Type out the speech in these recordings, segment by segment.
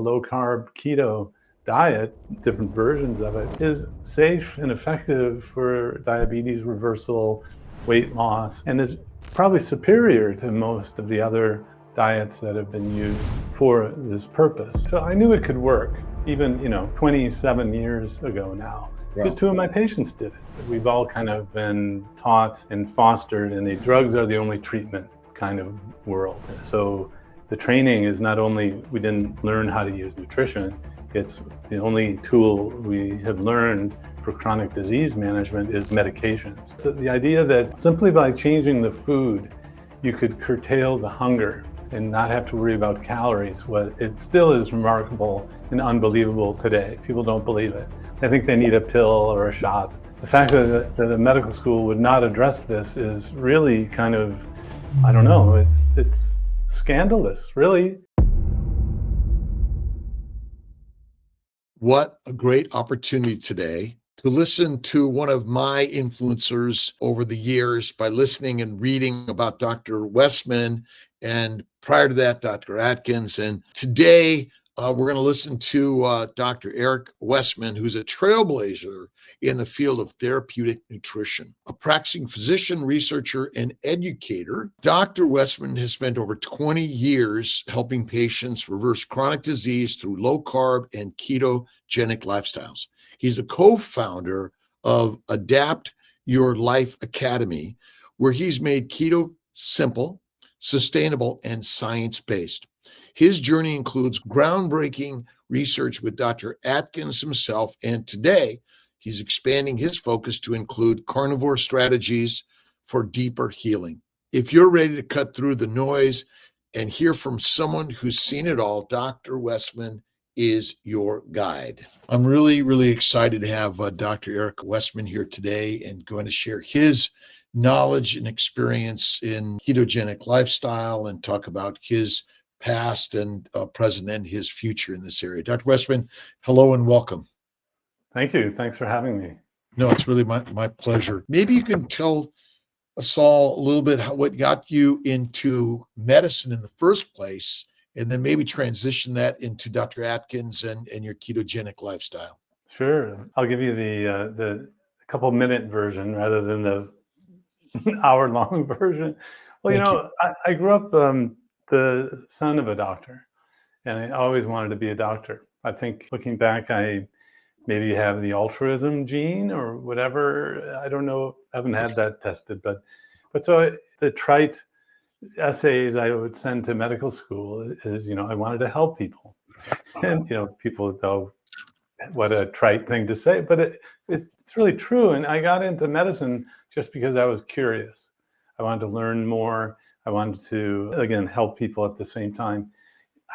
low carb keto diet, different versions of it, is safe and effective for diabetes reversal, weight loss, and is probably superior to most of the other diets that have been used for this purpose. So I knew it could work, even 27 years ago now. Because 2 of my patients did it. We've all kind of been taught and fostered in a drugs are the only treatment kind of world. So the training is not only, we didn't learn how to use nutrition, it's the only tool we have learned for chronic disease management is medications. So the idea that simply by changing the food, you could curtail the hunger and not have to worry about calories, it still is remarkable and unbelievable today. People don't believe it. They think they need a pill or a shot. The fact that a medical school would not address this is really kind of, I don't know, it's scandalous, really. What a great opportunity today to listen to one of my influencers over the years by listening and reading about Dr. Westman, and prior to that, Dr. Atkins. And today, we're going to listen to Dr. Eric Westman, who's a trailblazer in the field of therapeutic nutrition. A practicing physician, researcher, and educator, Dr. Westman has spent over 20 years helping patients reverse chronic disease through low-carb and ketogenic lifestyles. He's the co-founder of Adapt Your Life Academy, where he's made keto simple, sustainable, and science-based. His journey includes groundbreaking research with Dr. Atkins himself, and today he's expanding his focus to include carnivore strategies for deeper healing. If you're ready to cut through the noise and hear from someone who's seen it all, Dr. Westman is your guide. I'm really, really excited to have Dr. Eric Westman here today and going to share his knowledge and experience in ketogenic lifestyle and talk about his past and present and his future in this area. Dr. Westman, hello and welcome. Thank you. Thanks for having me. No, it's really my pleasure. Maybe you can tell us all a little bit what got you into medicine in the first place, and then maybe transition that into Dr. Atkins and your ketogenic lifestyle. Sure. I'll give you the couple minute version rather than the hour-long version. Well, I grew up the son of a doctor, and I always wanted to be a doctor. I think looking back, I maybe have the altruism gene or whatever. I don't know. I haven't had that tested, but so the trite essays I would send to medical school is, I wanted to help people, and people go, what a trite thing to say, but it's really true. And I got into medicine just because I was curious. I wanted to learn more. I wanted to, again, help people at the same time.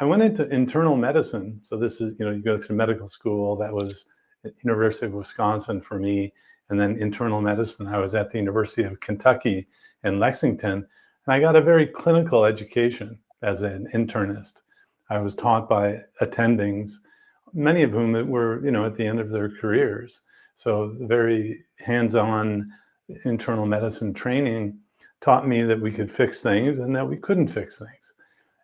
I went into internal medicine. So this is, you go through medical school. That was at University of Wisconsin for me. And then internal medicine, I was at the University of Kentucky in Lexington. And I got a very clinical education as an internist. I was taught by attendings, many of whom were, at the end of their careers. So very hands-on internal medicine training taught me that we could fix things and that we couldn't fix things.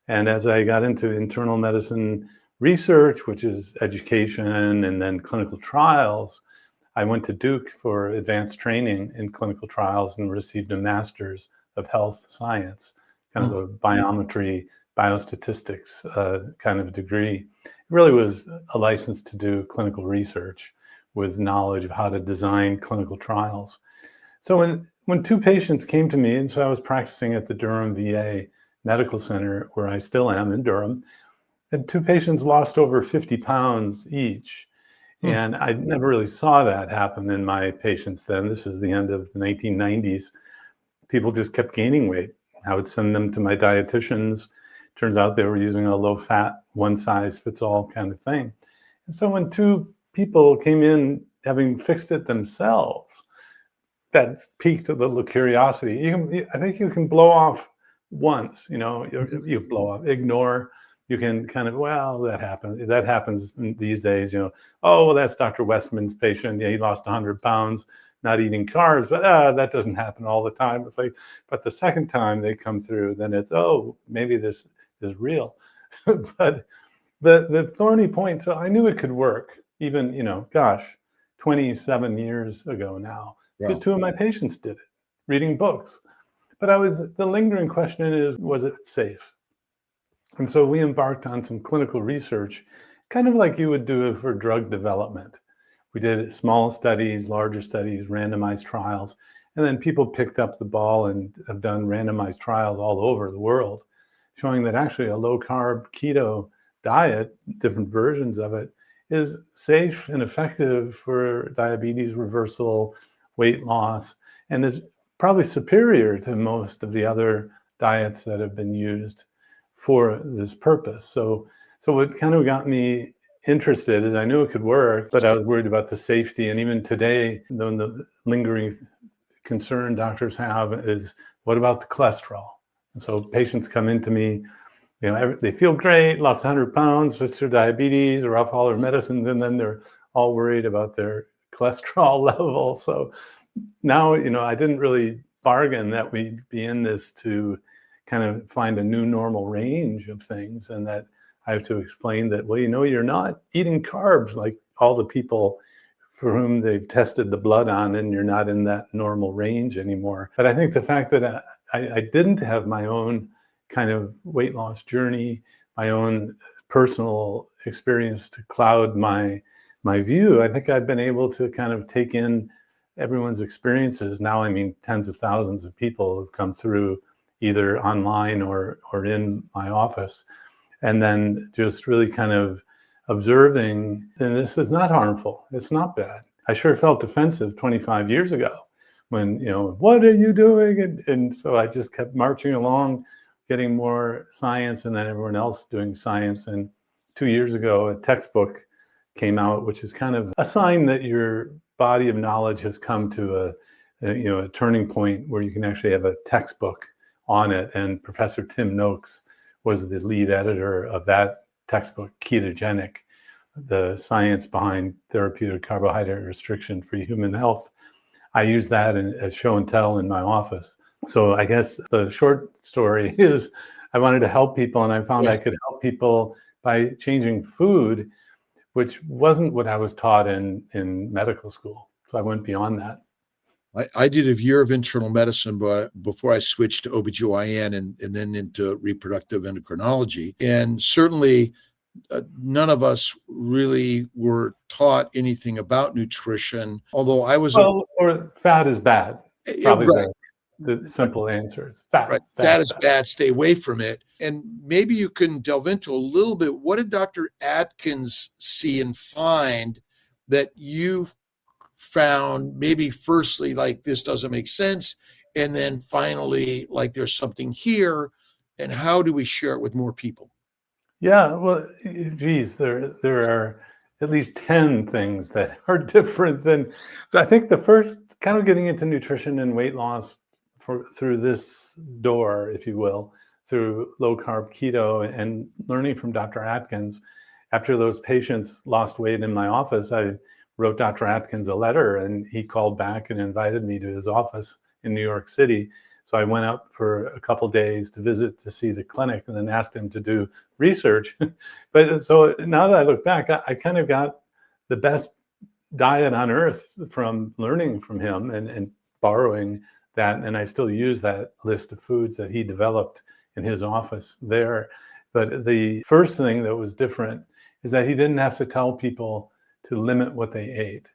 And as I got into internal medicine research, which is education and then clinical trials, I went to Duke for advanced training in clinical trials and received a master's of health science, kind of a biometry, biostatistics kind of degree. It really was a license to do clinical research with knowledge of how to design clinical trials. So when 2 patients came to me, and so I was practicing at the Durham VA Medical Center, where I still am in Durham, and 2 patients lost over 50 pounds each. And I never really saw that happen in my patients then. This is the end of the 1990s. People just kept gaining weight. I would send them to my dietitians. Turns out they were using a low-fat, one-size-fits-all kind of thing. And so when 2 people came in having fixed it themselves, that piqued a little curiosity. I think you can blow off once, you blow off, ignore. You can kind of, well, that happens. That happens these days, oh, well, that's Dr. Westman's patient. Yeah, he lost 100 pounds, not eating carbs, but that doesn't happen all the time. It's like, but the second time they come through, then it's, oh, maybe this is real. But the thorny point, so I knew it could work even, 27 years ago now, because Wow. 2 of my patients did it, reading books. But the lingering question is, was it safe? And so we embarked on some clinical research, kind of like you would do for drug development. We did small studies, larger studies, randomized trials, and then people picked up the ball and have done randomized trials all over the world, showing that actually a low carb keto diet, different versions of it, is safe and effective for diabetes reversal, weight loss, and is probably superior to most of the other diets that have been used for this purpose. So what kind of got me interested is I knew it could work, but I was worried about the safety. And even today, the lingering concern doctors have is, what about the cholesterol? And so patients come into me, they feel great, lost 100 pounds, fixed their diabetes or off all their medicines, and then they're all worried about their cholesterol level. So now, I didn't really bargain that we'd be in this to kind of find a new normal range of things, and that I have to explain that, well, you're not eating carbs like all the people for whom they've tested the blood on, and you're not in that normal range anymore. But I think the fact that I didn't have my own kind of weight loss journey, my own personal experience to cloud my view, I think I've been able to kind of take in everyone's experiences. Now, tens of thousands of people have come through either online or in my office. And then just really kind of observing, and this is not harmful. It's not bad. I sure felt defensive 25 years ago when, what are you doing? And so I just kept marching along, getting more science, and then everyone else doing science. And 2 years ago, a textbook came out, which is kind of a sign that your body of knowledge has come to a turning point where you can actually have a textbook on it. And Professor Tim Noakes was the lead editor of that textbook, Ketogenic, the science behind therapeutic carbohydrate restriction for human health. I use that as show and tell in my office. So I guess the short story is I wanted to help people, and I found I could help people by changing food, which wasn't what I was taught in medical school. So I went beyond that. I did a year of internal medicine, but before I switched to OBGYN and then into reproductive endocrinology. And certainly none of us really were taught anything about nutrition, although I was or fat is bad. Probably right. The simple answer is fat. Right. That is bad. Stay away from it. And maybe you can delve into a little bit. What did Dr. Atkins see and find that you found, maybe firstly, like this doesn't make sense, and then finally, like there's something here, and how do we share it with more people? Yeah, well, geez, there are at least 10 things that are different than, I think the first, kind of getting into nutrition and weight loss through this door, if you will, through low carb keto and learning from Dr. Atkins. After those patients lost weight in my office, I wrote Dr. Atkins a letter, and he called back and invited me to his office in New York City. So I went up for a couple of days to visit, to see the clinic, and then asked him to do research. But so now that I look back, I kind of got the best diet on earth from learning from him and borrowing that. And I still use that list of foods that he developed in his office there. But the first thing that was different is that he didn't have to tell people to limit what they ate.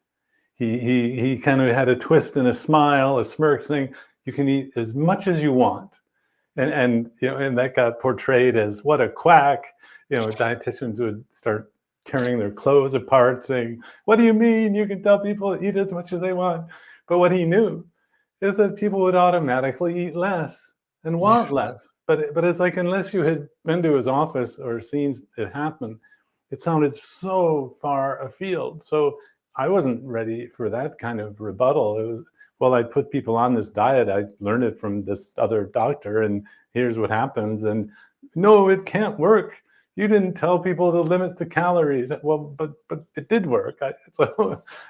He kind of had a twist and a smile, a smirk, saying, you can eat as much as you want. And that got portrayed as what a quack. Dietitians would start tearing their clothes apart, saying, what do you mean you can tell people to eat as much as they want? But what he knew is that people would automatically eat less and want less. But it's like, unless you had been to his office or seen it happen, it sounded so far afield. So I wasn't ready for that kind of rebuttal. It was, well, I put people on this diet. I learned it from this other doctor, and here's what happens. And no, it can't work. You didn't tell people to limit the calories. Well, but it did work.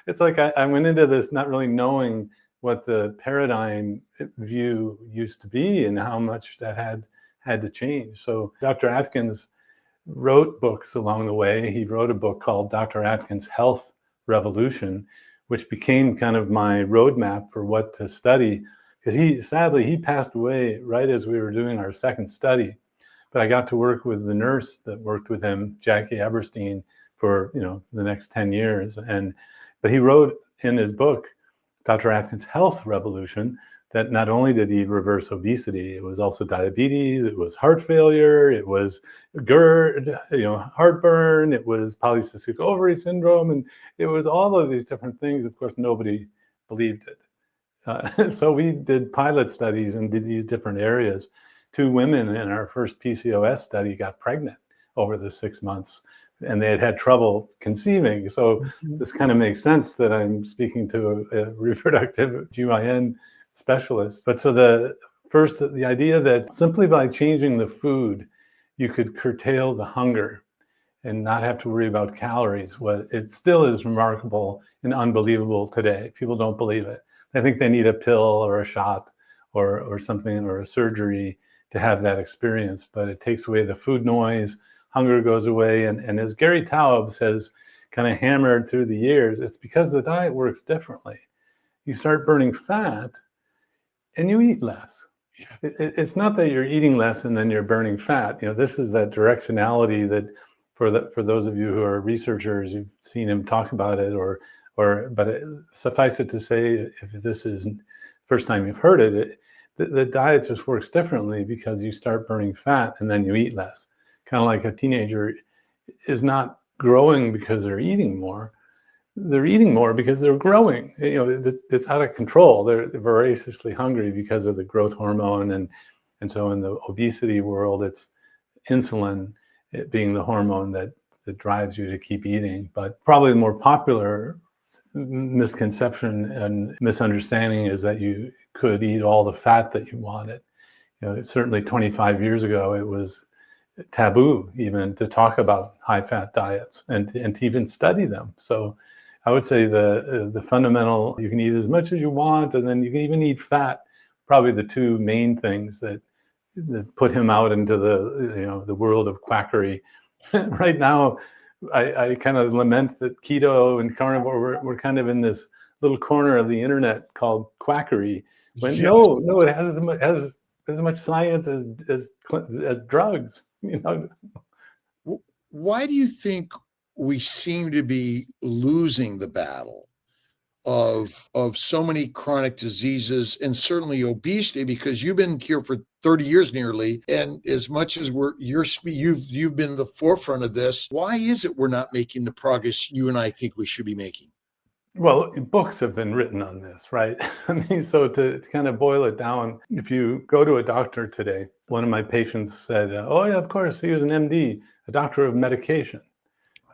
It's like I went into this not really knowing what the paradigm view used to be and how much that had to change. So Dr. Atkins wrote books along the way. He wrote a book called Dr. Atkins' Health Revolution, which became kind of my roadmap for what to study. Because sadly, he passed away right as we were doing our second study. But I got to work with the nurse that worked with him, Jackie Eberstein, for the next 10 years. But he wrote in his book, Dr. Atkins' Health Revolution, that not only did he reverse obesity, it was also diabetes, it was heart failure, it was GERD, heartburn, it was polycystic ovary syndrome, and it was all of these different things. Of course, nobody believed it. So we did pilot studies and did these different areas. 2 women in our first PCOS study got pregnant over the 6 months, and they had trouble conceiving. So this kind of makes sense that I'm speaking to a reproductive GYN specialist. But so the idea that simply by changing the food, you could curtail the hunger and not have to worry about calories, it still is remarkable and unbelievable today. People don't believe it. They think they need a pill or a shot or something, or a surgery to have that experience, but it takes away the food noise, hunger goes away. And as Gary Taubes has kind of hammered through the years, it's because the diet works differently. You start burning fat and you eat less. Yeah. It's not that you're eating less and then you're burning fat. This is that directionality that for those of you who are researchers, you've seen him talk about it, but suffice it to say, if this isn't the first time you've heard it, the diet just works differently because you start burning fat and then you eat less. Kind of like a teenager is not growing because they're eating more. They're eating more because they're growing. It's out of control. They're voraciously hungry because of the growth hormone. And so in the obesity world, it's insulin, it being the hormone that drives you to keep eating. But probably the more popular misconception and misunderstanding is that you could eat all the fat that you wanted. Certainly 25 years ago, it was taboo even to talk about high fat diets and to even study them. So I would say the fundamental, you can eat as much as you want, and then you can even eat fat, probably the 2 main things that put him out into the world of quackery. Right now, I kind of lament that keto and carnivore, we're kind of in this little corner of the internet called quackery. When Yes. no, it has as much science as drugs. Why do you think we seem to be losing the battle of so many chronic diseases, and certainly obesity? Because you've been here for 30 years nearly, and as much as you've been the forefront of this, why is it we're not making the progress you and I think we should be making? Well, books have been written on this, right? I mean, so to kind of boil it down, if you go to a doctor today, one of my patients said, oh yeah, of course, he was an MD, a doctor of medication.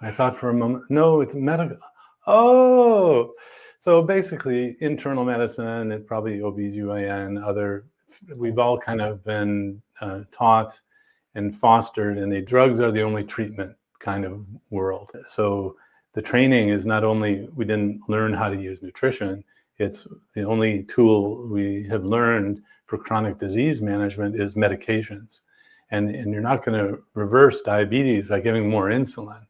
I thought for a moment, no, it's medical. Oh, so basically internal medicine and probably OBGYN, we've all kind of been taught and fostered, and drugs are the only treatment kind of world. So the training is not only, we didn't learn how to use nutrition, it's the only tool we have learned for chronic disease management is medications. And you're not going to reverse diabetes by giving more insulin.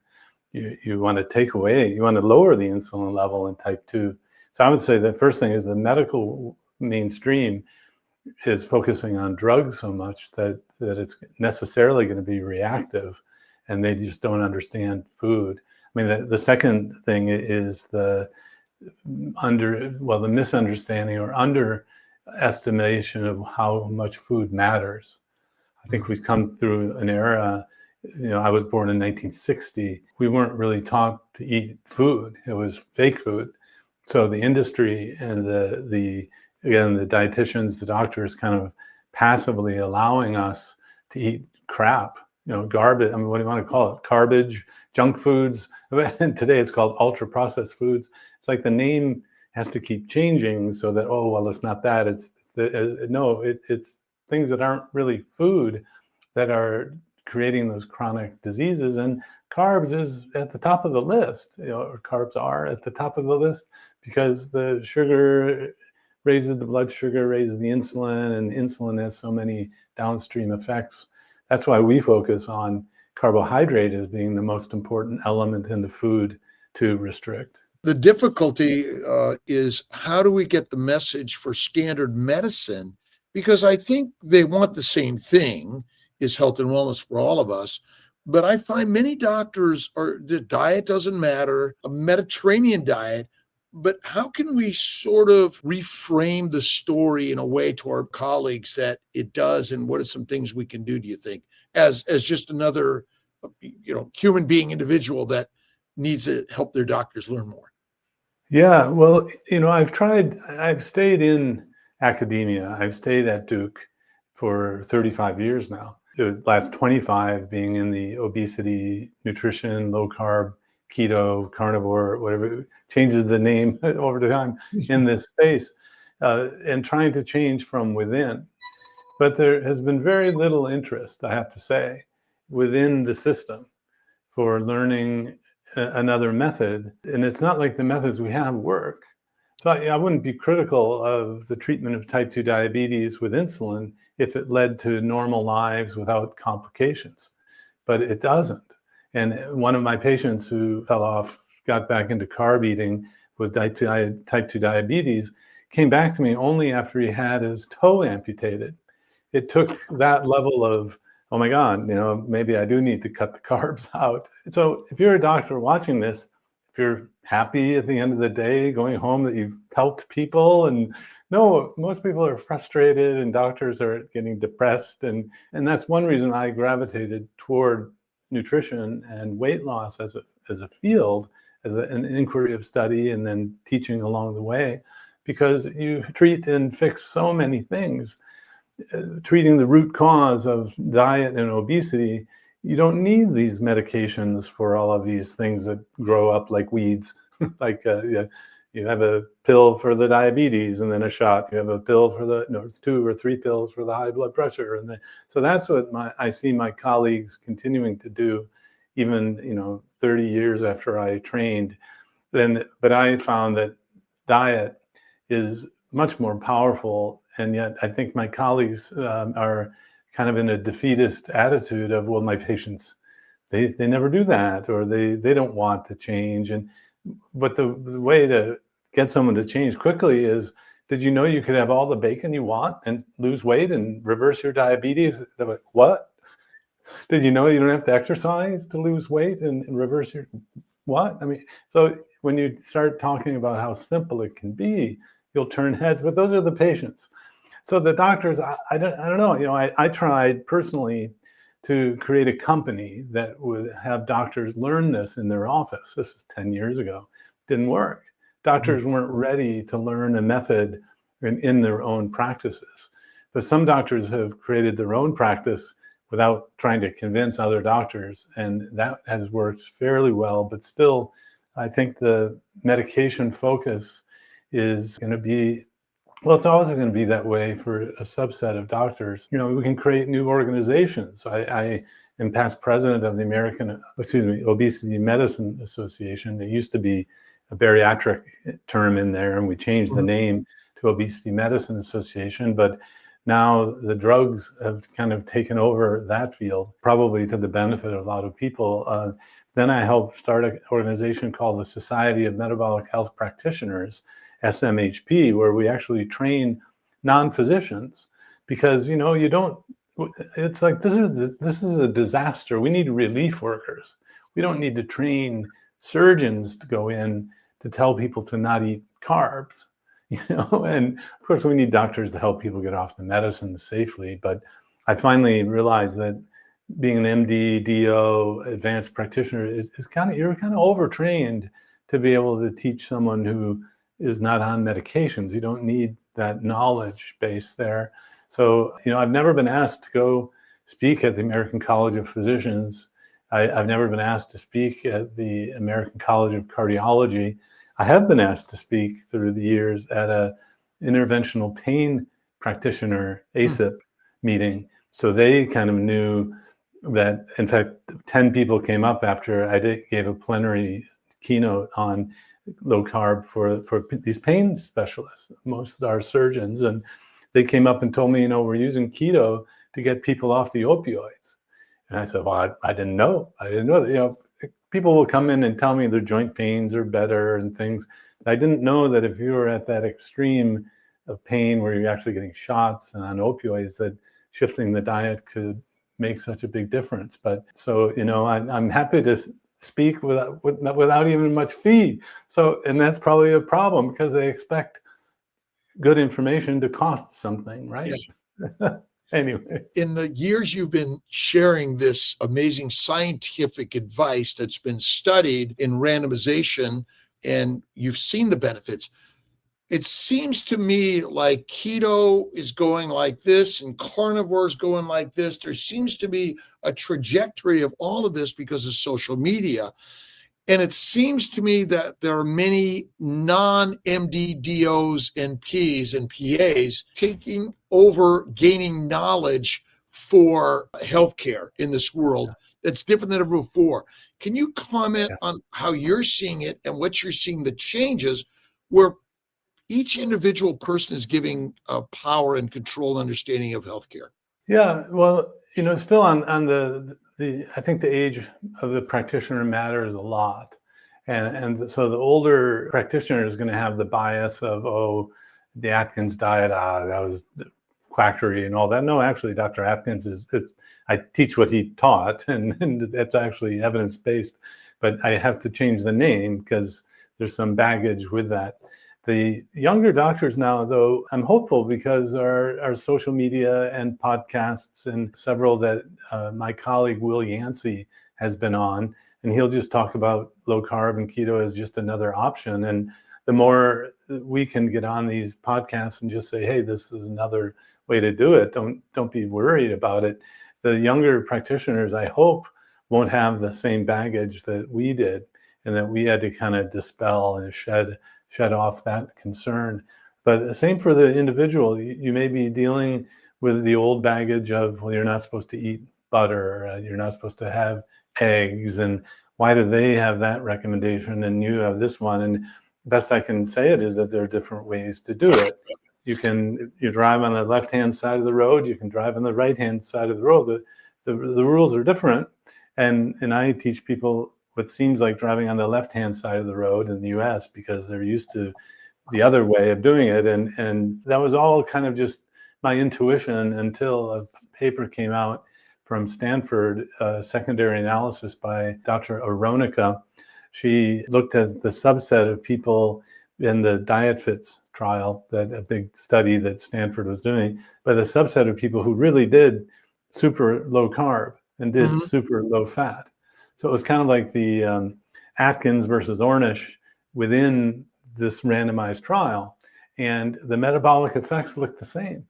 You want to lower the insulin level in type 2. So I would say the first thing is the medical mainstream is focusing on drugs so much that it's necessarily going to be reactive, and they just don't understand food. I mean, the second thing is the misunderstanding or underestimation of how much food matters. I think we've come through an era, I was born in 1960. We weren't really taught to eat food. It was fake food. So the industry and the dietitians, the doctors kind of passively allowing us to eat crap, garbage. I mean, what do you want to call it? Garbage, junk foods. And today it's called ultra processed foods. It's like the name has to keep changing so that, oh, well, it's not that. It's things that aren't really food that are creating those chronic diseases. And carbs is at the top of the list, or carbs are at the top of the list because the sugar raises the blood sugar, raises the insulin, and insulin has so many downstream effects. That's why we focus on carbohydrate as being the most important element in the food to restrict. The difficulty is, how do we get the message for standard medicine? Because I think they want the same thing, is health and wellness for all of us. But I find many doctors the diet doesn't matter, a Mediterranean diet. But how can we sort of reframe the story in a way to our colleagues that it does? And what are some things we can do, do you think, as just another, human being individual that needs to help their doctors learn more? Yeah, well, I've stayed in academia. I've stayed at Duke for 35 years now. The last 25 being in the obesity, nutrition, low carb, keto, carnivore, whatever, changes the name over time in this space, and trying to change from within. But there has been very little interest, I have to say, within the system for learning another method. And it's not like the methods we have work. So I wouldn't be critical of the treatment of type 2 diabetes with insulin if it led to normal lives without complications, but it doesn't. And one of my patients who fell off, got back into carb eating with type 2 diabetes, came back to me only after he had his toe amputated. It took that level of, oh my God, maybe I do need to cut the carbs out. So if you're a doctor watching this, if you're happy at the end of the day going home that you've helped people, and no, most people are frustrated and doctors are getting depressed. And that's one reason I gravitated toward nutrition and weight loss as a field, as an inquiry of study and then teaching along the way, because you treat and fix so many things. Treating the root cause of diet and obesity, you don't need these medications for all of these things that grow up like weeds. Like you have a pill for the diabetes and then a shot. You have a pill for 2 or 3 pills for the high blood pressure. And so that's what I see my colleagues continuing to do, even 30 years after I trained. But I found that diet is much more powerful. And yet I think my colleagues are kind of in a defeatist attitude of, well, my patients, they never do that, or they don't want to change. But the way to get someone to change quickly is, did you know you could have all the bacon you want and lose weight and reverse your diabetes? They're like, what? Did you know you don't have to exercise to lose weight and reverse your, what? I mean, so when you start talking about how simple it can be, you'll turn heads, but those are the patients. So the doctors, I don't know, I tried personally to create a company that would have doctors learn this in their office. This was 10 years ago. Didn't work. Doctors weren't ready to learn a method in their own practices. But some doctors have created their own practice without trying to convince other doctors, and that has worked fairly well. But still, I think the medication focus is going to be, well, it's always going to be that way for a subset of doctors. We can create new organizations. I am past president of the Obesity Medicine Association. It used to be a bariatric term in there, and we changed the name to Obesity Medicine Association. But now the drugs have kind of taken over that field, probably to the benefit of a lot of people. Then I helped start an organization called the Society of Metabolic Health Practitioners, SMHP, where we actually train non-physicians, because you don't. It's like this is a disaster. We need relief workers. We don't need to train surgeons to go in to tell people to not eat carbs. And of course we need doctors to help people get off the medicine safely. But I finally realized that being an MD, DO, advanced practitioner is you're kind of overtrained to be able to teach someone who is not on medications. You don't need that knowledge base there. So, I've never been asked to go speak at the American College of Physicians. I've never been asked to speak at the American College of Cardiology. I have been asked to speak through the years at a interventional pain practitioner, ASIP meeting. So they kind of knew that, in fact, 10 people came up after I gave a plenary keynote on low carb for these pain specialists. Most are surgeons, and they came up and told me, we're using keto to get people off the opioids. And I said, well, I didn't know. I didn't know that, people will come in and tell me their joint pains are better and things. I didn't know that if you were at that extreme of pain where you're actually getting shots and on opioids, that shifting the diet could make such a big difference. But so, I'm happy to speak without even much fee. So, and that's probably a problem because they expect good information to cost something, right? Yeah. Anyway. In the years you've been sharing this amazing scientific advice that's been studied in randomization and you've seen the benefits, it seems to me like keto is going like this and carnivore is going like this. There seems to be a trajectory of all of this because of social media. And it seems to me that there are many non-MD DOs and Ps and PAs taking over, gaining knowledge for healthcare in this world that's different than ever before. Can you comment on how you're seeing it and what you're seeing the changes where each individual person is giving power and control understanding of healthcare? Yeah, well, still on the I think the age of the practitioner matters a lot. And so the older practitioner is going to have the bias of, the Atkins diet, that was quackery and all that. No, actually, Dr. Atkins I teach what he taught, and it's actually evidence-based, but I have to change the name because there's some baggage with that. The younger doctors now, though, I'm hopeful because our social media and podcasts and several that my colleague Will Yancey has been on, and he'll just talk about low carb and keto as just another option. And the more we can get on these podcasts and just say, hey, this is another way to do it, don't be worried about it. The younger practitioners, I hope, won't have the same baggage that we did and that we had to kind of dispel and shed off that concern. But the same for the individual. You may be dealing with the old baggage of, well, you're not supposed to eat butter, you're not supposed to have eggs, and why do they have that recommendation and you have this one? And best I can say it is that there are different ways to do it. You drive on the left-hand side of the road, you can drive on the right-hand side of the road. The rules are different. And I teach people what seems like driving on the left-hand side of the road in the US because they're used to the other way of doing it. And that was all kind of just my intuition until a paper came out from Stanford, secondary analysis by Dr. Aronica. She looked at the subset of people in the DietFits trial, that a big study that Stanford was doing, but a subset of people who really did super low carb and did super low fat. So it was kind of like the Atkins versus Ornish within this randomized trial, and the metabolic effects looked the same.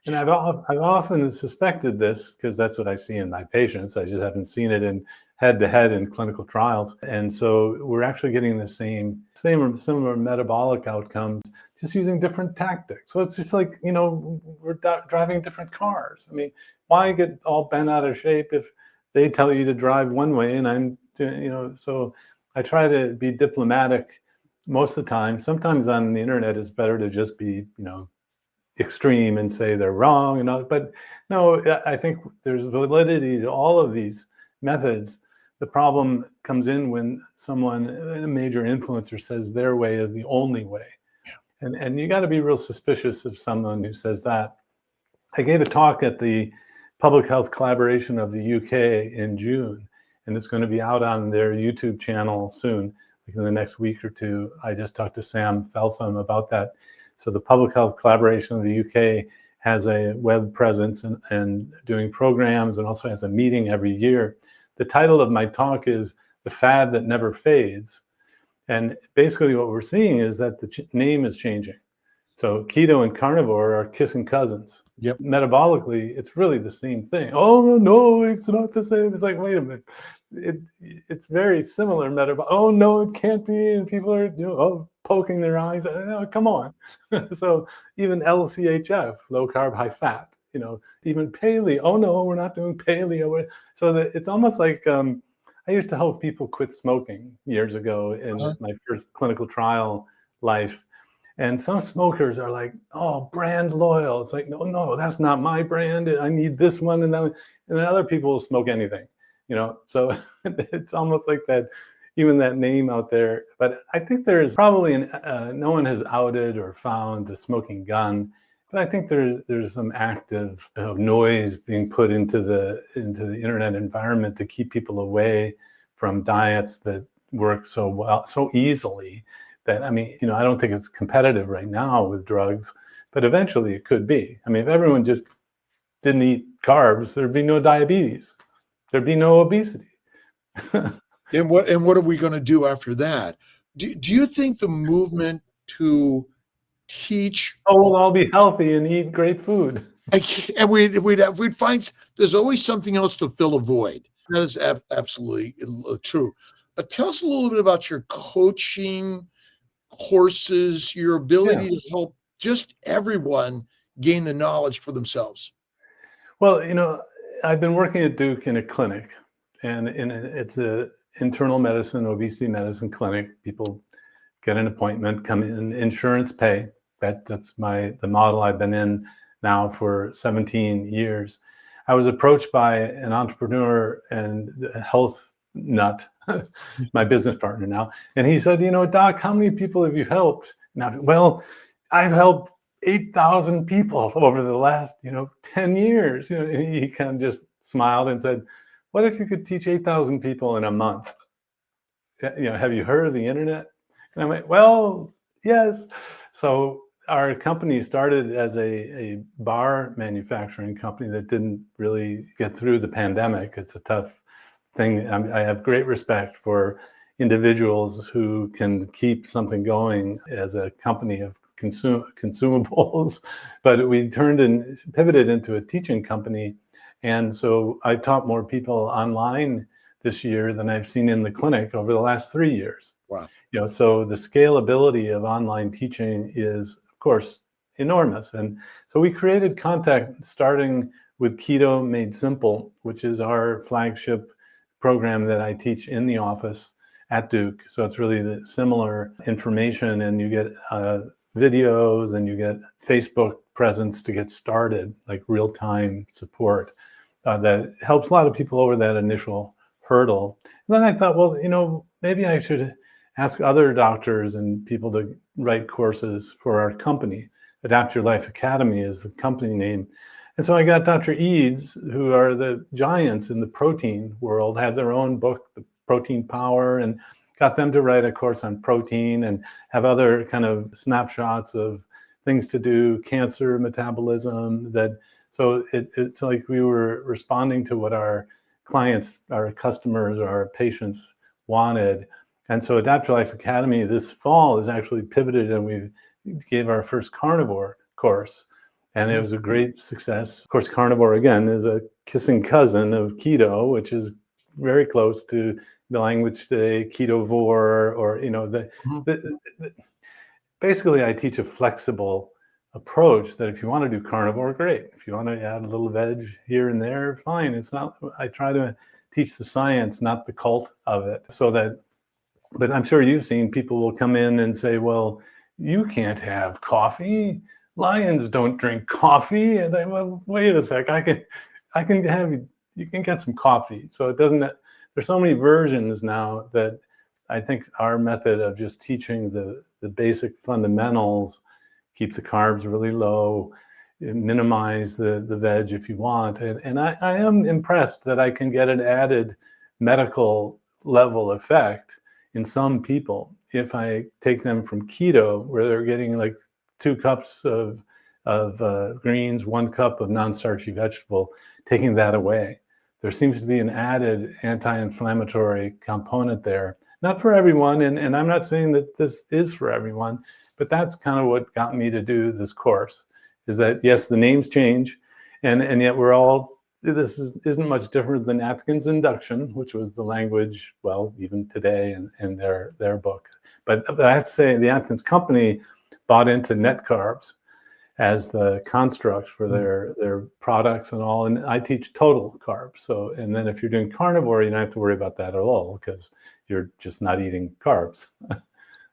And I've often suspected this because that's what I see in my patients. I just haven't seen it in head-to-head in clinical trials. And so we're actually getting the same or similar metabolic outcomes, just using different tactics. So it's just like, we're driving different cars. I mean, why get all bent out of shape if they tell you to drive one way and I'm doing, so I try to be diplomatic most of the time. Sometimes on the internet, it's better to just be, extreme and say they're wrong and all, but no, I think there's validity to all of these methods. The problem comes in when someone, a major influencer, says their way is the only way. And you got to be real suspicious of someone who says that. I gave a talk at the Public Health Collaboration of the UK in June, and it's going to be out on their YouTube channel soon, like in the next week or two. I just talked to Sam Feltham about that. So the Public Health Collaboration of the UK has a web presence and doing programs, and also has a meeting every year. The title of my talk is The Fad That Never Fades. And basically what we're seeing is that the name is changing. So keto and carnivore are kissing cousins. Yep. Metabolically, it's really the same thing. Oh, no, it's not the same. It's like, wait a minute. It's very similar metabolic. Oh, no, it can't be. And people are, poking their eyes. Oh, come on. So even LCHF, low carb, high fat, even paleo. Oh, no, we're not doing paleo. So that it's almost like I used to help people quit smoking years ago in my first clinical trial life. And some smokers are like, oh, brand loyal. It's like, no, that's not my brand. I need this one and that one. and then other people will smoke anything, so it's almost like that, even that name out there. But I think there's probably no one has outed or found the smoking gun, but I think there's some active noise being put into the internet environment to keep people away from diets that work so well, so easily, that, I mean, I don't think it's competitive right now with drugs, but eventually it could be. I mean, if everyone just didn't eat carbs, there'd be no diabetes, there'd be no obesity. And what are we going to do after that? Do you think the movement to teach? Oh, we'll all be healthy and eat great food. And we'd find there's always something else to fill a void. That is absolutely true. Tell us a little bit about your coaching courses, your ability to help just everyone gain the knowledge for themselves. Well, I've been working at Duke in a clinic, and it's a internal medicine, obesity medicine clinic. People get an appointment, come in, insurance pay. That's the model I've been in now for 17 years. I was approached by an entrepreneur and a health nut, my business partner now, and he said, Doc, how many people have you helped? Now, well, I've helped 8,000 people over the last, 10 years. And he kind of just smiled and said, what if you could teach 8,000 people in a month? Have you heard of the internet? And I went, well, yes. So our company started as a bar manufacturing company that didn't really get through the pandemic. It's a tough thing. I have great respect for individuals who can keep something going as a company of consumables, but we turned and pivoted into a teaching company. And so I taught more people online this year than I've seen in the clinic over the last 3 years. Wow. So the scalability of online teaching is, of course, enormous. And so we created content starting with Keto Made Simple, which is our flagship program that I teach in the office at Duke. So it's really the similar information, and you get videos and you get Facebook presence to get started, like real-time support that helps a lot of people over that initial hurdle. And then I thought, well, maybe I should ask other doctors and people to write courses for our company. Adapt Your Life Academy is the company name. And so I got Dr. Eads, who are the giants in the protein world, had their own book, The Protein Power, and got them to write a course on protein and have other kind of snapshots of things to do, cancer, metabolism. So it's like we were responding to what our clients, our customers, our patients wanted. And so Adapt Your Life Academy this fall is actually pivoted, and we gave our first Carnivore course. And it was a great success. Of course, Carnivore, again, is a kissing cousin of Keto, which is very close to the language today, Ketovore, or, basically I teach a flexible approach that if you want to do Carnivore, great. If you want to add a little veg here and there, fine. It's not, I try to teach the science, not the cult of it. But I'm sure you've seen people will come in and say, well, you can't have coffee. Lions don't drink coffee. And they, well, wait a sec, you can get some coffee. So it doesn't, there's so many versions now that I think our method of just teaching the basic fundamentals, keep the carbs really low, minimize the veg if you want. And I am impressed that I can get an added medical level effect in some people if I take them from keto, where they're getting like 2 cups of greens, 1 cup of non-starchy vegetable, taking that away. There seems to be an added anti-inflammatory component there. Not for everyone, and I'm not saying that this is for everyone, but that's kind of what got me to do this course, is that, yes, the names change, and yet this isn't much different than Atkins induction, which was the language, well, even today in their book. But I have to say, the Atkins company bought into net carbs as the construct for their products and all. And I teach total carbs. So, and then if you're doing carnivore, you don't have to worry about that at all, because you're just not eating carbs.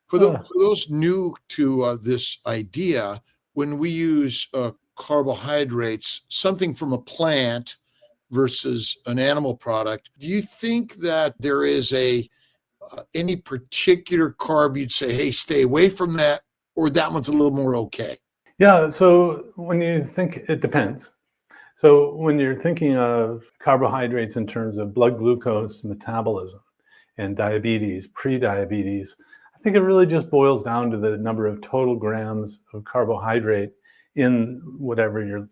For those new to this idea, when we use carbohydrates, something from a plant versus an animal product. Do you think that there is any particular carb you'd say, hey, stay away from that, or that one's a little more okay? Yeah, so when you think, it depends. So when you're thinking of carbohydrates in terms of blood glucose metabolism and diabetes, pre-diabetes, I think it really just boils down to the number of total grams of carbohydrate in whatever you're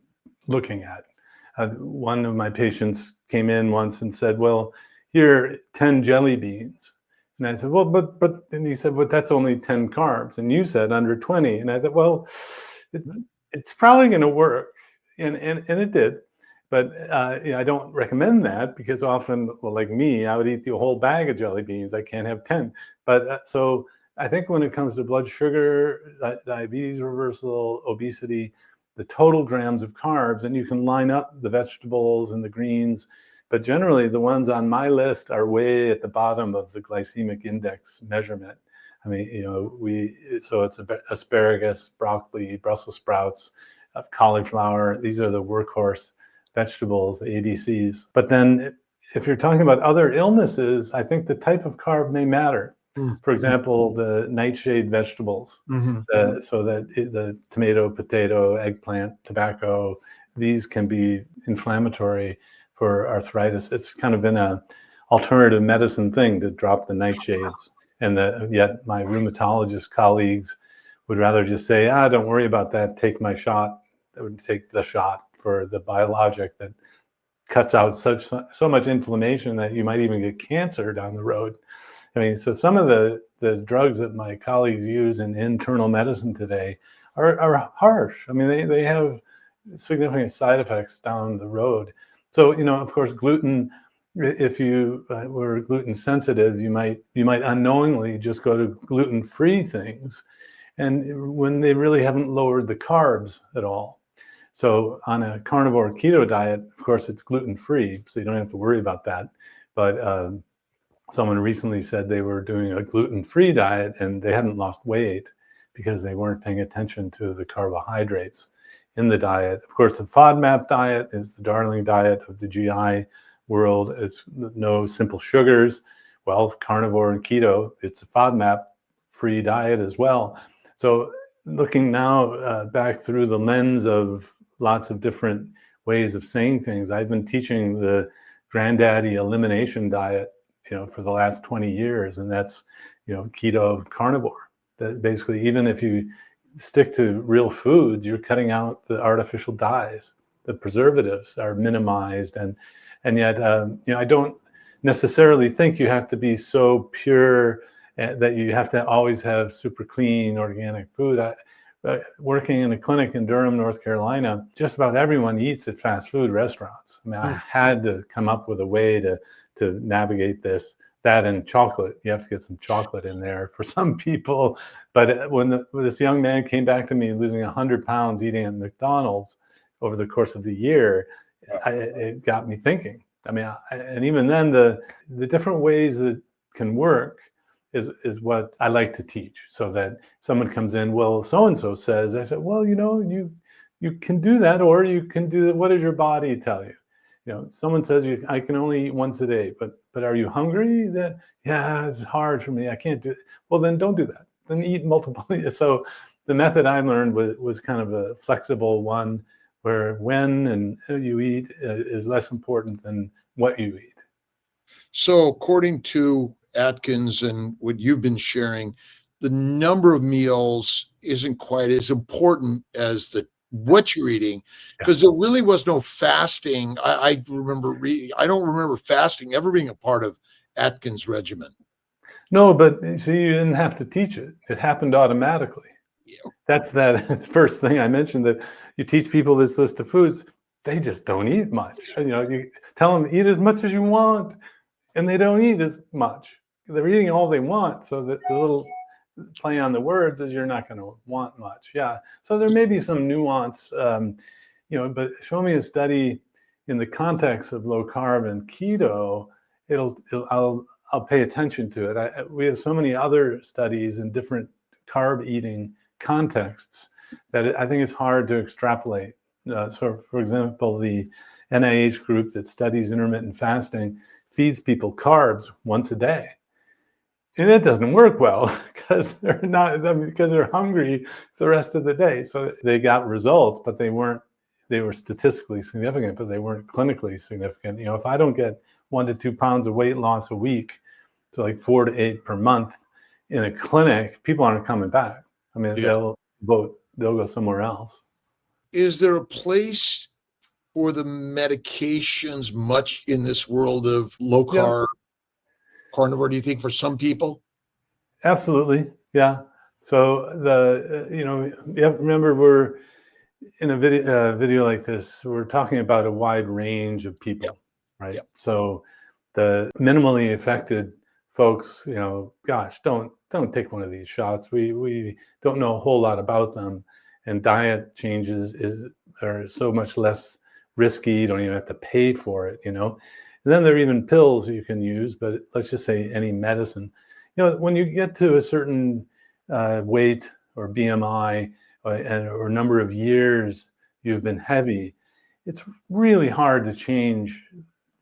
looking at. One of my patients came in once and said, well, here, 10 jelly beans. And I said, well, and he said, well, that's only 10 carbs. And you said under 20. And I thought, well, it's probably going to work. And it did. But I don't recommend that, because often, well, like me, I would eat the whole bag of jelly beans. I can't have 10. But so I think when it comes to blood sugar, diabetes reversal, obesity, the total grams of carbs, and you can line up the vegetables and the greens, but generally the ones on my list are way at the bottom of the glycemic index measurement. I mean, so it's asparagus, broccoli, Brussels sprouts, cauliflower. These are the workhorse vegetables, the ABCs. But then if you're talking about other illnesses, I think the type of carb may matter. For example, the nightshade vegetables, so that the tomato, potato, eggplant, tobacco, these can be inflammatory for arthritis. It's kind of been an alternative medicine thing to drop the nightshades. And yet my rheumatologist colleagues would rather just say, don't worry about that, take my shot. They would take the shot for the biologic that cuts out so much inflammation that you might even get cancer down the road. I mean, so some of the drugs that my colleagues use in internal medicine today are harsh. I mean, they have significant side effects down the road. So, of course, gluten, if you were gluten sensitive, you might unknowingly just go to gluten-free things, and when they really haven't lowered the carbs at all. So on a carnivore keto diet, of course, it's gluten-free, so you don't have to worry about that. But someone recently said they were doing a gluten-free diet and they hadn't lost weight because they weren't paying attention to the carbohydrates in the diet. Of course, the FODMAP diet is the darling diet of the GI world. It's no simple sugars. Well, carnivore and keto, it's a FODMAP-free diet as well. So looking now back through the lens of lots of different ways of saying things, I've been teaching the granddaddy elimination diet, for the last 20 years, and that's, keto carnivore. That basically, even if you stick to real foods, you're cutting out the artificial dyes. The preservatives are minimized, and yet, I don't necessarily think you have to be so pure that you have to always have super clean organic food. Working in a clinic in Durham, North Carolina, just about everyone eats at fast food restaurants. I mean, I had to come up with a way to navigate this. That and chocolate, you have to get some chocolate in there for some people. But when this young man came back to me losing 100 pounds eating at McDonald's over the course of the year, it got me thinking. I mean, and even then, the different ways that can work is what I like to teach, so that someone comes in, well, so-and-so says, I said, well, you can do that, or you can do that. What does your body tell you? Someone says I can only eat once a day, but are you hungry? Yeah, it's hard for me. I can't do it. Well, then don't do that. Then eat multiple. So the method I learned was kind of a flexible one, where when and you eat is less important than what you eat. So according to Atkins and what you've been sharing, the number of meals isn't quite as important as what you're eating, because there really was no fasting. I remember I don't remember fasting ever being a part of Atkins' regimen. No, but see, you didn't have to teach it. It happened automatically. Yeah. That's that first thing I mentioned, that you teach people this list of foods, they just don't eat much. You tell them eat as much as you want, and they don't eat as much. They're eating all they want. So the little play on the words is you're not going to want much. Yeah. So there may be some nuance, but show me a study in the context of low carb and keto. I'll pay attention to it. We have so many other studies in different carb eating contexts that I think it's hard to extrapolate. So for example, the NIH group that studies intermittent fasting feeds people carbs once a day. And it doesn't work well because because they're hungry the rest of the day. So they got results, but they were statistically significant, but they weren't clinically significant. You know, if I don't get 1 to 2 pounds of weight loss a week, so like 4 to 8 per month in a clinic, people aren't coming back. I mean, they'll go somewhere else. Is there a place for the medications much in this world of low carb carnivore, do you think, for some people? Absolutely. Yeah. So remember, we're in a video like this, we're talking about a wide range of people, right? Yep. So the minimally affected folks, gosh, don't take one of these shots. We don't know a whole lot about them, and diet changes are so much less risky. You don't even have to pay for it, And then there are even pills you can use, but let's just say any medicine. When you get to a certain weight or BMI or number of years you've been heavy, it's really hard to change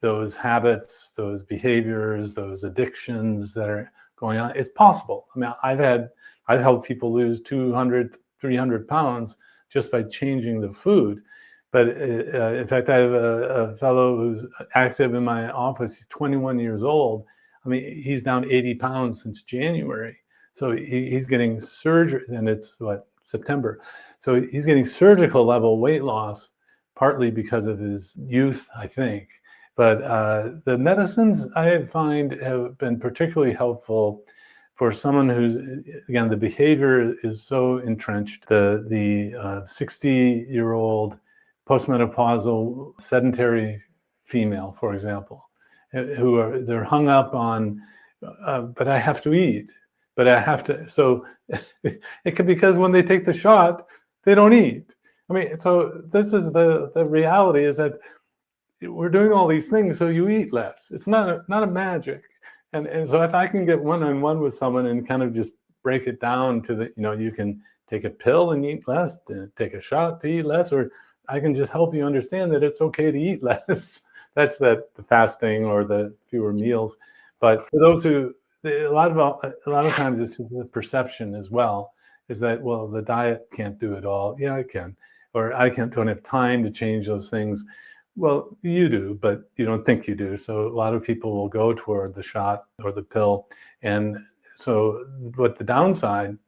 those habits, those behaviors, those addictions that are going on. It's possible. I mean, I've helped people lose 200, 300 pounds just by changing the food. But in fact, I have a fellow who's active in my office. He's 21 years old. I mean, he's down 80 pounds since January. So he's getting surgery, and it's September. So he's getting surgical level weight loss, partly because of his youth, I think. But the medicines I find have been particularly helpful for someone who's, again, the behavior is so entrenched. The 60-year-old postmenopausal sedentary female, for example, they're hung up on, but I have to eat, but I have to. So it could be because when they take the shot, they don't eat. I mean, so this is the reality, is that we're doing all these things so you eat less. It's not a magic. And so if I can get one-on-one with someone and kind of just break it down to you can take a pill and eat less, take a shot to eat less, or I can just help you understand that it's okay to eat less. That's the fasting or the fewer meals. But for those who, a lot of times it's just the perception as well, is that, well, the diet can't do it all. Yeah, it can. Or don't have time to change those things. Well, you do, but you don't think you do. So a lot of people will go toward the shot or the pill. And so, but the downside,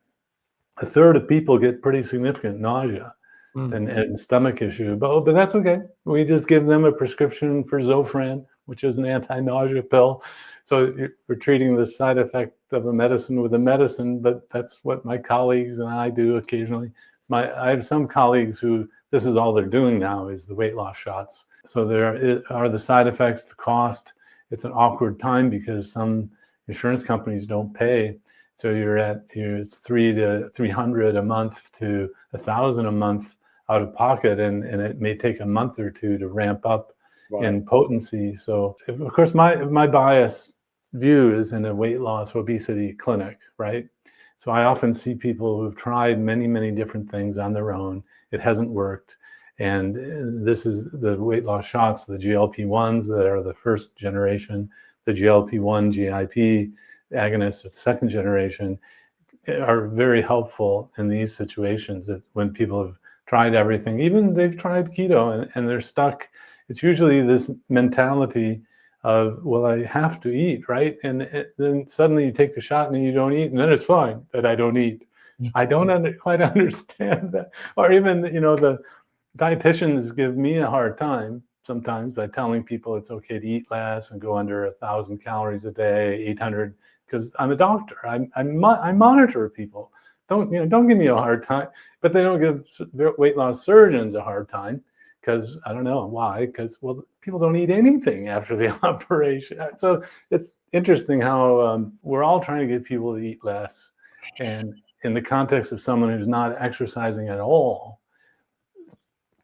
a third of people get pretty significant nausea and stomach issue. But that's okay. We just give them a prescription for Zofran, which is an anti-nausea pill. So we're treating the side effect of a medicine with a medicine, but that's what my colleagues and I do occasionally. I have some colleagues who this is all they're doing now is the weight loss shots. So there are the side effects, the cost. It's an awkward time because some insurance companies don't pay. So it's $300 a month to $1,000 a month out of pocket, and it may take a month or two to ramp up in potency. So of course my bias view is in a weight loss obesity clinic, right? So I often see people who've tried many, many different things on their own. It hasn't worked. And this is the weight loss shots, the GLP-1s that are the first generation, the GLP-1 GIP agonists of the second generation are very helpful in these situations. That when people have tried everything, even they've tried keto and they're stuck, it's usually this mentality of, well, I have to eat, right? And then suddenly you take the shot and you don't eat, and then it's fine that I don't eat. I don't quite understand that. Or even, the dietitians give me a hard time sometimes by telling people it's okay to eat less and go under 1,000 calories a day, 800, because I'm a doctor. I monitor people. Don't give me a hard time. But they don't give weight loss surgeons a hard time because I don't know why. Because, well, people don't eat anything after the operation. So it's interesting how we're all trying to get people to eat less, and in the context of someone who's not exercising at all,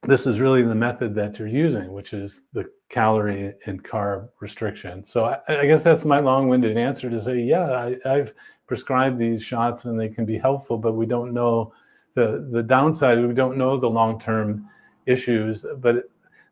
this is really the method that you're using, which is the calorie and carb restriction. So I guess that's my long-winded answer to say, yeah, I've prescribed these shots and they can be helpful, but we don't know the downside. We don't know the long-term issues. But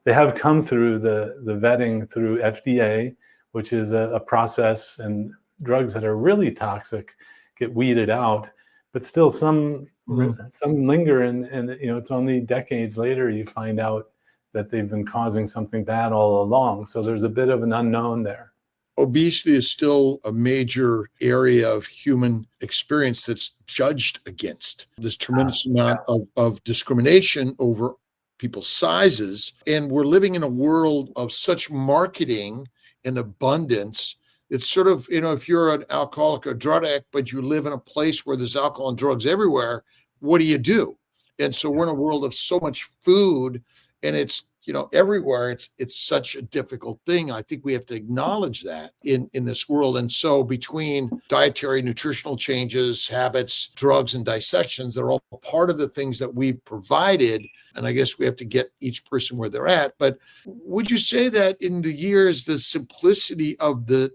They have come through the vetting through FDA, which is a process, and drugs that are really toxic get weeded out, but still some linger, and it's only decades later you find out that they've been causing something bad all along. So there's a bit of an unknown there. Obesity is still a major area of human experience that's judged against. This tremendous amount of discrimination over people's sizes. And we're living in a world of such marketing and abundance. It's sort of, if you're an alcoholic or drug addict, but you live in a place where there's alcohol and drugs everywhere, what do you do? And so we're in a world of so much food, and it's, everywhere. It's such a difficult thing. I think we have to acknowledge that in this world. And so between dietary, nutritional changes, habits, drugs, and dissections, they're all part of the things that we've provided. And I guess we have to get each person where they're at. But would you say that in the years, the simplicity of the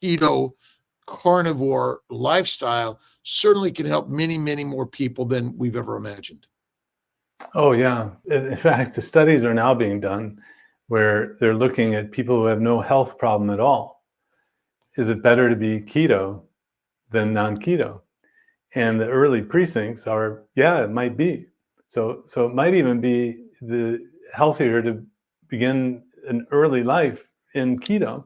keto carnivore lifestyle certainly can help many, many more people than we've ever imagined? Oh, yeah. In fact, the studies are now being done where they're looking at people who have no health problem at all. Is it better to be keto than non-keto? And the early precincts are, yeah, it might be. So it might even be the healthier to begin an early life in keto.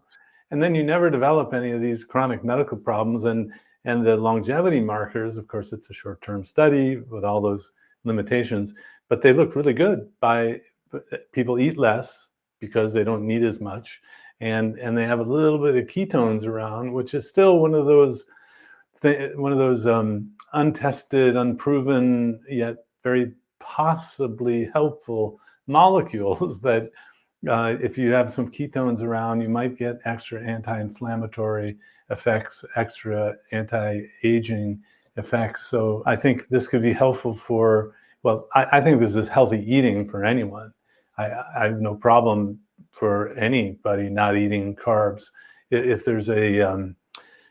And then you never develop any of these chronic medical problems. And the longevity markers, of course, it's a short-term study with all those limitations, but they look really good. People eat less because they don't need as much, and they have a little bit of ketones around, which is still one of those untested, unproven, yet very possibly helpful molecules that if you have some ketones around, you might get extra anti-inflammatory effects, extra anti-aging effects. So I think this could be helpful I think this is healthy eating for anyone. I have no problem for anybody not eating carbs. If there's a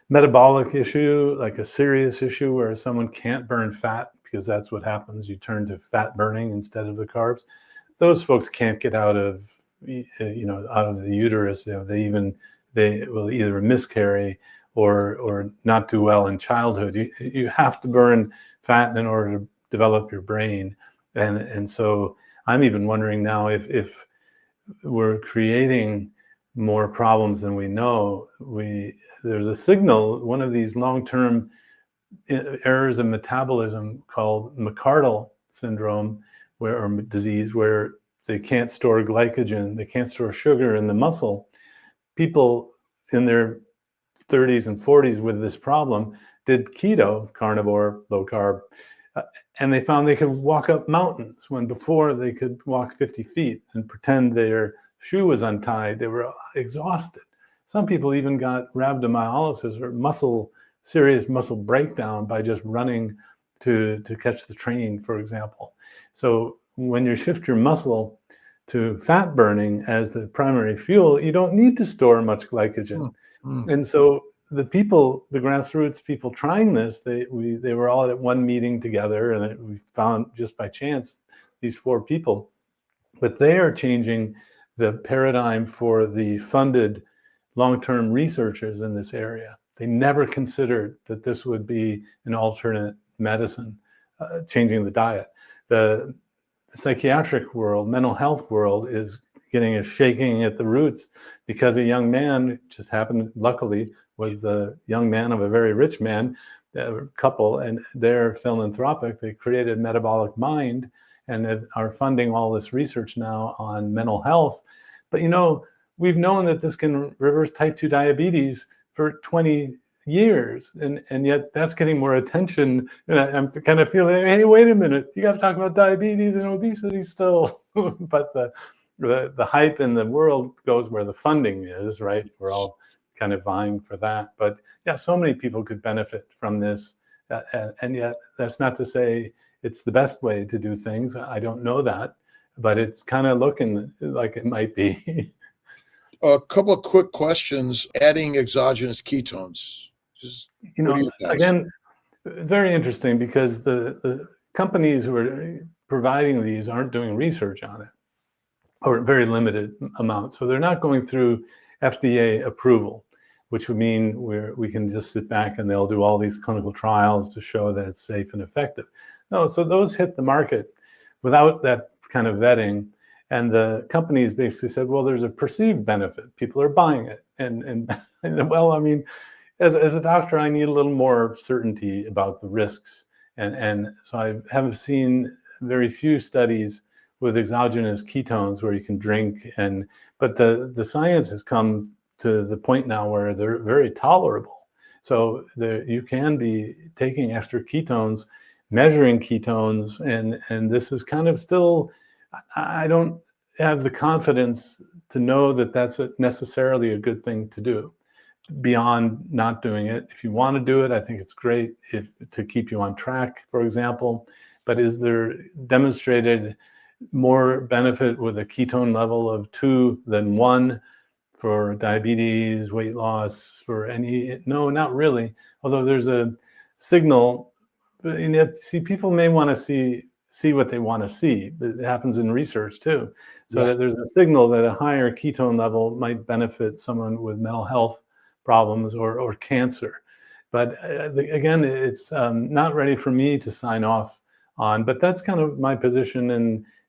metabolic issue, like a serious issue where someone can't burn fat, because that's what happens, you turn to fat burning instead of the carbs, those folks can't get out of the uterus. They will either miscarry or not do well in childhood. You have to burn fat in order to develop your brain. And so I'm even wondering now if we're creating more problems than we know. There's a signal, one of these long-term errors in metabolism called McArdle syndrome, or disease, where they can't store glycogen, they can't store sugar in the muscle. People in their 30s and 40s with this problem did keto, carnivore, low carb, and they found they could walk up mountains when before they could walk 50 feet and pretend their shoe was untied. They were exhausted. Some people even got rhabdomyolysis, or serious muscle breakdown, by just running to catch the train, for example. So when you shift your muscle to fat burning as the primary fuel, you don't need to store much glycogen. And so the grassroots people trying this, they were all at one meeting together, and we found just by chance these 4 people, but they are changing the paradigm for the funded long-term researchers in this area. They never considered that this would be an alternate medicine, changing the diet. The psychiatric world, mental health world, is getting a shaking at the roots because a young man, just happened, luckily, was the young man of a very rich man, couple, and they're philanthropic. They created Metabolic Mind and are funding all this research now on mental health. But we've known that this can reverse type 2 diabetes for 20 years, and yet that's getting more attention. And I'm kind of feeling, hey, wait a minute, you got to talk about diabetes and obesity still. But the hype in the world goes where the funding is, right? We're all kind of vying for that. But yeah, so many people could benefit from this, and yet that's not to say it's the best way to do things. I don't know that, but it's kind of looking like it might be. A couple of quick questions. Adding exogenous ketones. Again, very interesting, because the companies who are providing these aren't doing research on it. or very limited amount. So they're not going through FDA approval, which would mean we can just sit back and they'll do all these clinical trials to show that it's safe and effective. No, so those hit the market without that kind of vetting. And the companies basically said, well, there's a perceived benefit. People are buying it. And well, I mean, as a doctor, I need a little more certainty about the risks. And so I haven't seen very few studies with exogenous ketones where you can drink. But the science has come to the point now where they're very tolerable. So you can be taking extra ketones, measuring ketones, and this is kind of still, I don't have the confidence to know that that's necessarily a good thing to do beyond not doing it. If you want to do it, I think it's great to keep you on track, for example. But is there demonstrated more benefit with a ketone level of 2 than 1 for diabetes, weight loss, for any? No, not really. Although there's a signal, and yet, see, people may want to see what they want to see. It happens in research too. So that there's a signal that a higher ketone level might benefit someone with mental health problems or cancer. But again, it's not ready for me to sign off on. But that's kind of my position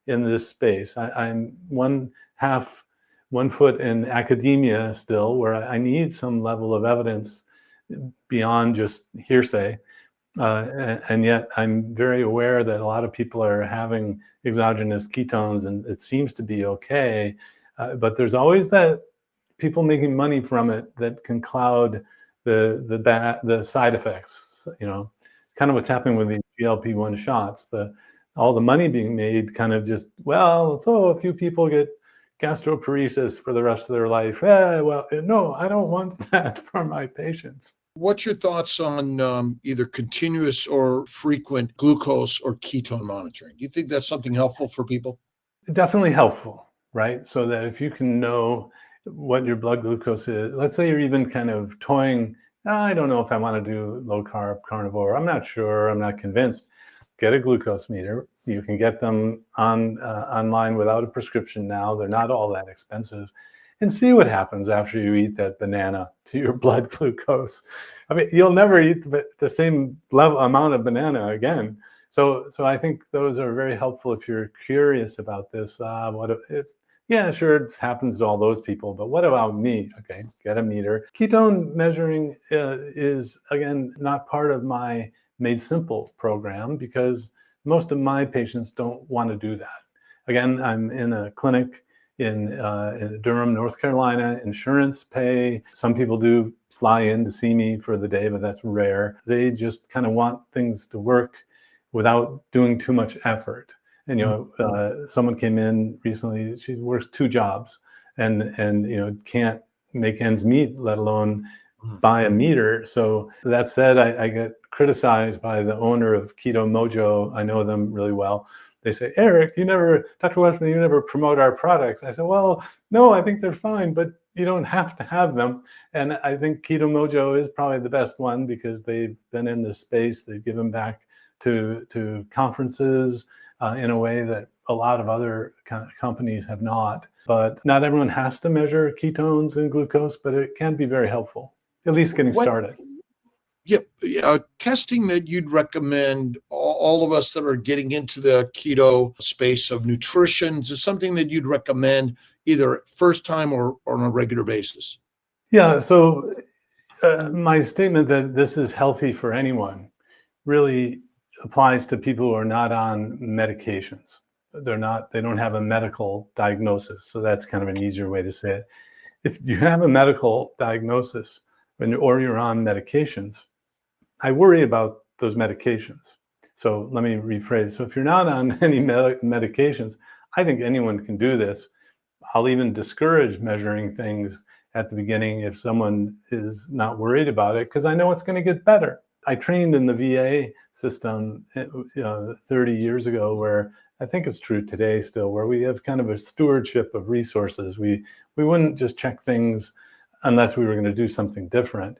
in this space. I'm one foot in academia still, where I need some level of evidence beyond just hearsay. And yet I'm very aware that a lot of people are having exogenous ketones and it seems to be okay. But there's always that people making money from it that can cloud the side effects, kind of what's happening with the GLP-1 shots. All the money being made kind of just, well, so a few people get gastroparesis for the rest of their life. Well, no, I don't want that for my patients. What's your thoughts on either continuous or frequent glucose or ketone monitoring? Do you think that's something helpful for people? Definitely helpful, right? So that if you can know what your blood glucose is, let's say you're even kind of toying, I don't know if I want to do low carb carnivore. I'm not sure. I'm not convinced. Get a glucose meter. You can get them online without a prescription now. They're not all that expensive. And see what happens after you eat that banana to your blood glucose. I mean, you'll never eat the same amount of banana again. So I think those are very helpful if you're curious about this. Yeah, sure, it happens to all those people, but what about me? Okay, get a meter. Ketone measuring is, again, not part of my Made Simple program because most of my patients don't want to do that. Again, I'm in a clinic in Durham, North Carolina. Insurance pay. Some people do fly in to see me for the day, but that's rare. They just kind of want things to work without doing too much effort. And someone came in recently. She works 2 jobs and can't make ends meet, let alone buy a meter. So that said, I get criticized by the owner of Keto Mojo. I know them really well. They say, Eric, Dr. Westman, you never promote our products. I said, well, no, I think they're fine, but you don't have to have them. And I think Keto Mojo is probably the best one because they've been in this space. They've given back to conferences in a way that a lot of other companies have not. But not everyone has to measure ketones and glucose, but it can be very helpful, at least getting started. Testing that you'd recommend all of us that are getting into the keto space of nutrition is something that you'd recommend either first time or on a regular basis? Yeah, so my statement that this is healthy for anyone really applies to people who are not on medications. They don't have a medical diagnosis. So that's kind of an easier way to say it. If you have a medical diagnosis or you're on medications, I worry about those medications. So let me rephrase. So if you're not on any medications, I think anyone can do this. I'll even discourage measuring things at the beginning if someone is not worried about it, because I know it's going to get better. I trained in the VA system 30 years ago, where I think it's true today still, where we have kind of a stewardship of resources. We wouldn't just check things unless we were going to do something different.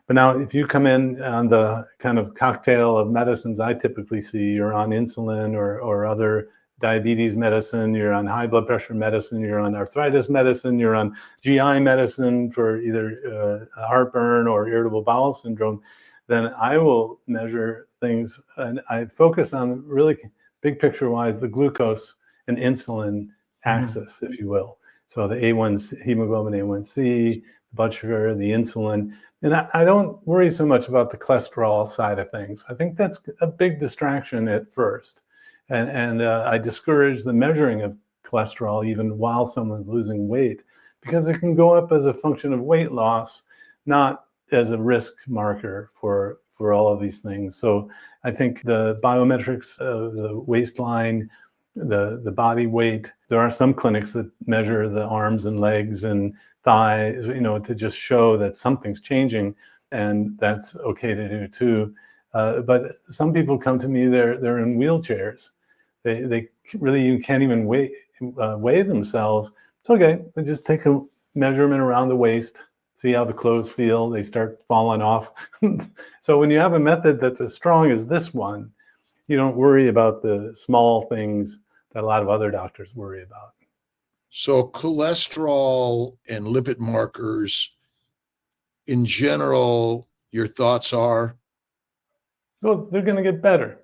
But now if you come in on the kind of cocktail of medicines I typically see, you're on insulin or other diabetes medicine, you're on high blood pressure medicine, you're on arthritis medicine, you're on GI medicine for either heartburn or irritable bowel syndrome, then I will measure things, and I focus on really big picture wise the glucose and insulin axis, if you will. So the A1C, hemoglobin A1C, the blood sugar, the insulin. And I don't worry so much about the cholesterol side of things. I think that's a big distraction at first. And I discourage the measuring of cholesterol even while someone's losing weight, because it can go up as a function of weight loss, not as a risk marker for all of these things. So I think the biometrics of the waistline, the body weight, there are some clinics that measure the arms and legs and thighs, to just show that something's changing, and that's okay to do too. But some people come to me, they're in wheelchairs. They really can't even weigh themselves. It's okay. They just take a measurement around the waist, see how the clothes feel. They start falling off. So when you have a method that's as strong as this one, you don't worry about the small things that a lot of other doctors worry about. So cholesterol and lipid markers in general, your thoughts are? Well, they're going to get better.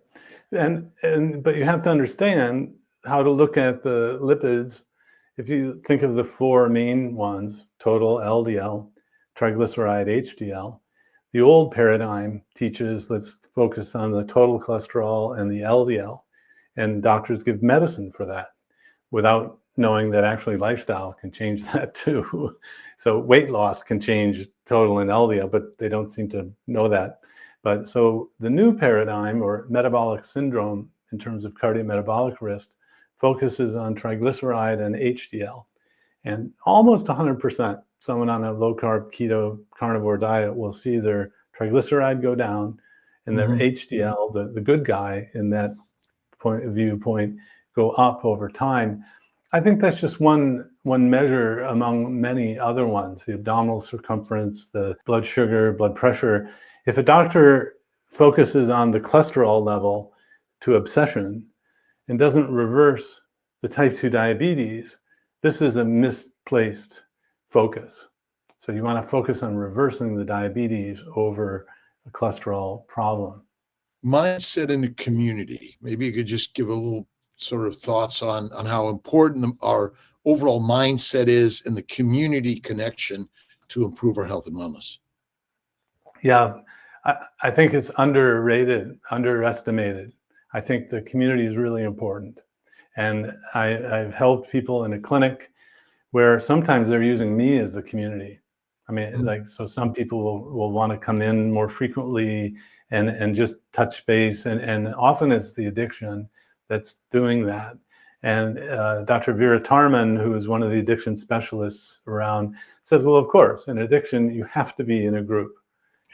But you have to understand how to look at the lipids. If you think of the four main ones, total LDL, triglyceride HDL, the old paradigm teaches let's focus on the total cholesterol and the LDL, and doctors give medicine for that without knowing that actually lifestyle can change that too. So weight loss can change total and LDL, but they don't seem to know that. But so the new paradigm, or metabolic syndrome in terms of cardiometabolic risk, focuses on triglyceride and HDL. And almost 100%, someone on a low carb, keto, carnivore diet will see their triglyceride go down and their HDL, the good guy in that viewpoint, go up over time. I think that's just one measure among many other ones, the abdominal circumference, the blood sugar, blood pressure. If a doctor focuses on the cholesterol level to obsession and doesn't reverse the type 2 diabetes, this is a misplaced focus. So you want to focus on reversing the diabetes over a cholesterol problem. Mindset in the community. Maybe you could just give a little sort of thoughts on how important our overall mindset is in the community connection to improve our health and wellness. Yeah, I think it's underrated, underestimated. I think the community is really important. And I've helped people in a clinic where sometimes they're using me as the community. I mean, like, so some people will want to come in more frequently and just touch base. And often it's the addiction that's doing that. And Dr. Vera Tarman, who is one of the addiction specialists around, says, well, of course, in addiction, you have to be in a group.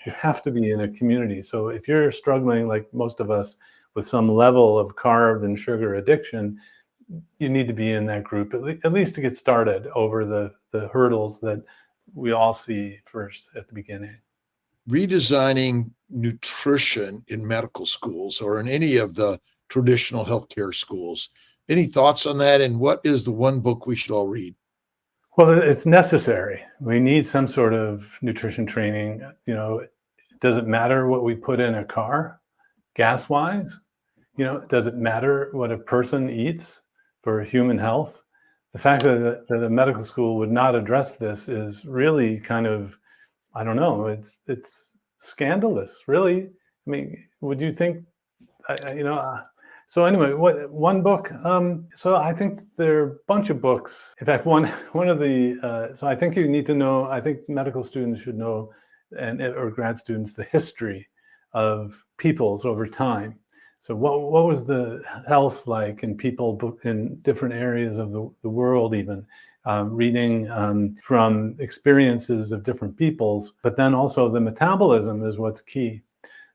You have to be in a community. So if you're struggling, like most of us, with some level of carb and sugar addiction, you need to be in that group, at least to get started over the hurdles that we all see first at the beginning. Redesigning nutrition in medical schools or in any of the traditional healthcare schools. Any thoughts on that? And what is the one book we should all read? Well, it's necessary. We need some sort of nutrition training. Does it matter what we put in a car, gas-wise? Does it matter what a person eats for human health? The fact that a medical school would not address this is really kind of, I don't know, it's scandalous, really. I mean, would you think, so anyway, one book? So I think there are a bunch of books. In fact, one of the, so I think you need to know, I think medical students should know, or grad students, the history of peoples over time. So what was the health like in people in different areas of the world, even reading from experiences of different peoples, but then also the metabolism is what's key.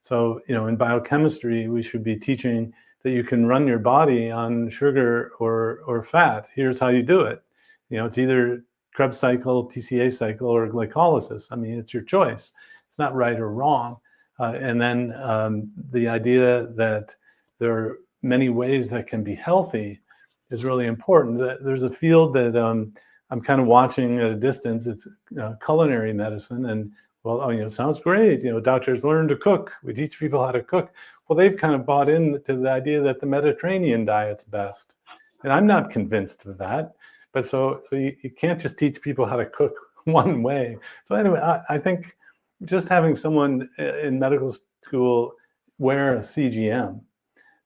So, in biochemistry, we should be teaching that you can run your body on sugar or fat. Here's how you do it. It's either Krebs cycle, TCA cycle, or glycolysis. I mean, it's your choice. It's not right or wrong. And then the idea that there are many ways that can be healthy, is really important. There's a field that I'm kind of watching at a distance. It's culinary medicine, and well, oh, sounds great. Doctors learn to cook. We teach people how to cook. Well, they've kind of bought into the idea that the Mediterranean diet's best, and I'm not convinced of that. But so you can't just teach people how to cook one way. So anyway, I think just having someone in medical school wear a CGM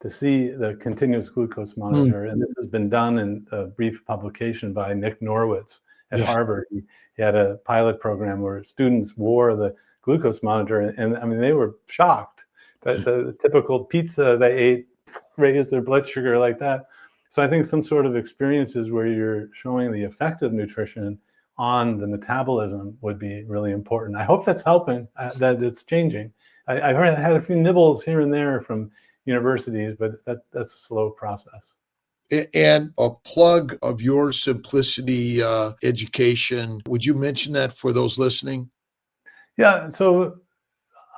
to see the continuous glucose monitor. And this has been done in a brief publication by Nick Norwitz at Harvard. He had a pilot program where students wore the glucose monitor, and I mean, they were shocked that the typical pizza they ate raised their blood sugar like that. So I think some sort of experiences where you're showing the effect of nutrition on the metabolism would be really important. I hope that's helping, that it's changing. I've had a few nibbles here and there from universities, but that's a slow process. And a plug of your Simplicity education. Would you mention that for those listening? Yeah, so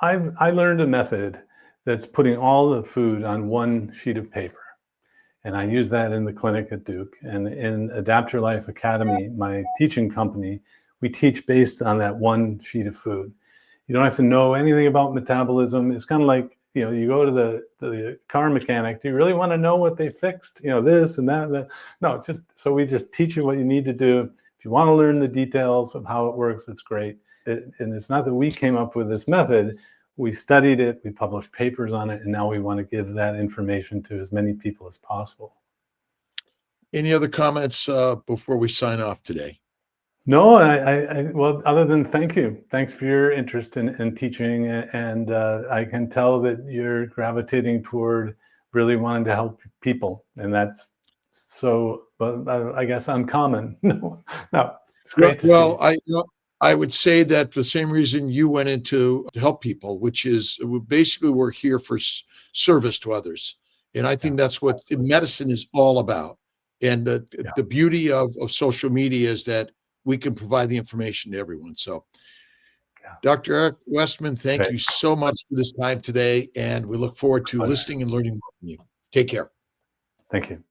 I learned a method that's putting all the food on one sheet of paper. And I use that in the clinic at Duke. And in Adapt Your Life Academy, my teaching company, we teach based on that one sheet of food. You don't have to know anything about metabolism. It's kind of like, you go to the car mechanic. Do you really want to know what they fixed? This and that. No, so we just teach you what you need to do. If you want to learn the details of how it works, it's great. And it's not that we came up with this method. We studied it, we published papers on it, and now we want to give that information to as many people as possible. Any other comments before we sign off today? No, well, other than thank you. Thanks for your interest in teaching. And I can tell that you're gravitating toward really wanting to help people. And that's so, I guess, uncommon. No, it's great to see. I would say that the same reason you went into to help people, which is basically we're here for service to others. And I think that's what medicine is all about. And the beauty of social media is that we can provide the information to everyone. So Dr. Eric Westman, thank you so much for this time today. And we look forward to listening and learning more from you. Take care. Thank you.